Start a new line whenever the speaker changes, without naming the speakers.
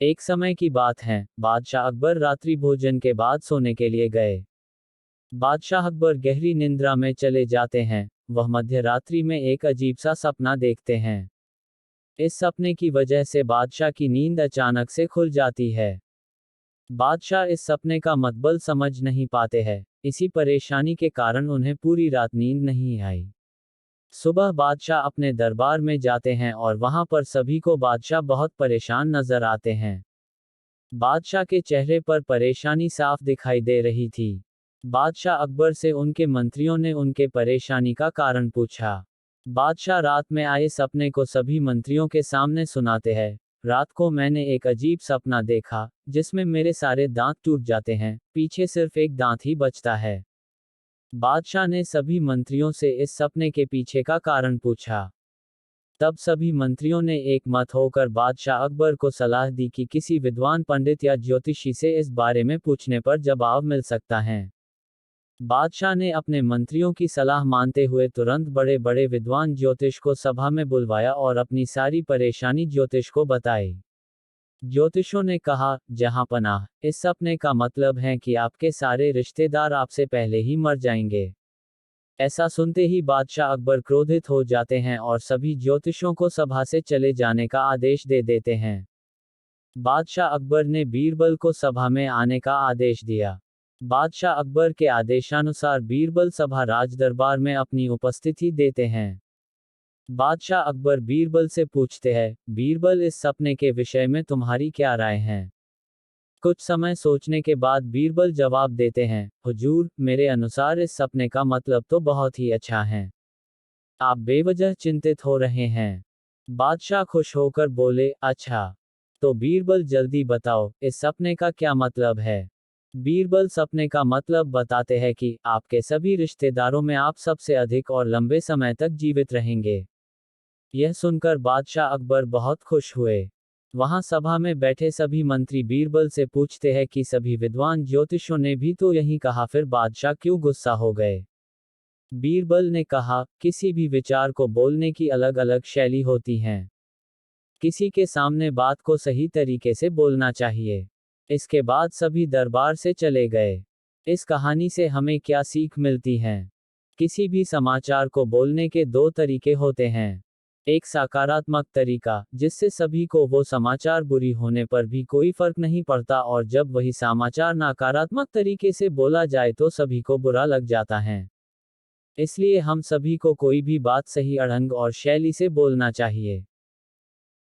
एक समय की बात है, बादशाह अकबर रात्रि भोजन के बाद सोने के लिए गए। बादशाह अकबर गहरी निंद्रा में चले जाते हैं। वह मध्य रात्रि में एक अजीब सा सपना देखते हैं। इस सपने की वजह से बादशाह की नींद अचानक से खुल जाती है। बादशाह इस सपने का मतलब समझ नहीं पाते हैं। इसी परेशानी के कारण उन्हें पूरी रात नींद नहीं आई। सुबह बादशाह अपने दरबार में जाते हैं और वहां पर सभी को बादशाह बहुत परेशान नजर आते हैं। बादशाह के चेहरे पर परेशानी साफ दिखाई दे रही थी। बादशाह अकबर से उनके मंत्रियों ने उनके परेशानी का कारण पूछा। बादशाह रात में आए सपने को सभी मंत्रियों के सामने सुनाते हैं। रात को मैंने एक अजीब सपना देखा, जिसमें मेरे सारे दांत टूट जाते हैं, पीछे सिर्फ एक दांत ही बचता है। बादशाह ने सभी मंत्रियों से इस सपने के पीछे का कारण पूछा। तब सभी मंत्रियों ने एक मत होकर बादशाह अकबर को सलाह दी कि किसी विद्वान पंडित या ज्योतिषी से इस बारे में पूछने पर जवाब मिल सकता है। बादशाह ने अपने मंत्रियों की सलाह मानते हुए तुरंत बड़े बड़े विद्वान ज्योतिष को सभा में बुलवाया और अपनी सारी परेशानी ज्योतिष को बताई। ज्योतिषों ने कहा, जहां पनाह, इस सपने का मतलब है कि आपके सारे रिश्तेदार आपसे पहले ही मर जाएंगे। ऐसा सुनते ही बादशाह अकबर क्रोधित हो जाते हैं और सभी ज्योतिषों को सभा से चले जाने का आदेश दे देते हैं। बादशाह अकबर ने बीरबल को सभा में आने का आदेश दिया। बादशाह अकबर के आदेशानुसार बीरबल सभा राजदरबार में अपनी उपस्थिति देते हैं। बादशाह अकबर बीरबल से पूछते हैं, बीरबल, इस सपने के विषय में तुम्हारी क्या राय है? कुछ समय सोचने के बाद बीरबल जवाब देते हैं, हुजूर, मेरे अनुसार इस सपने का मतलब तो बहुत ही अच्छा है। आप बेवजह चिंतित हो रहे हैं। बादशाह खुश होकर बोले, अच्छा, तो बीरबल जल्दी बताओ, इस सपने का क्या मतलब है? बीरबल सपने का मतलब बताते हैं कि आपके सभी रिश्तेदारों में आप सबसे अधिक और लंबे समय तक जीवित रहेंगे। यह सुनकर बादशाह अकबर बहुत खुश हुए। वहां सभा में बैठे सभी मंत्री बीरबल से पूछते हैं कि सभी विद्वान ज्योतिषों ने भी तो यही कहा, फिर बादशाह क्यों गुस्सा हो गए? बीरबल ने कहा, किसी भी विचार को बोलने की अलग अलग शैली होती है। किसी के सामने बात को सही तरीके से बोलना चाहिए। इसके बाद सभी दरबार से चले गए। इस कहानी से हमें क्या सीख मिलती है? किसी भी समाचार को बोलने के दो तरीके होते हैं। एक सकारात्मक तरीका, जिससे सभी को वो समाचार बुरी होने पर भी कोई फर्क नहीं पड़ता, और जब वही समाचार नकारात्मक तरीके से बोला जाए तो सभी को बुरा लग जाता है। इसलिए हम सभी को कोई भी बात सही ढंग और शैली से बोलना चाहिए।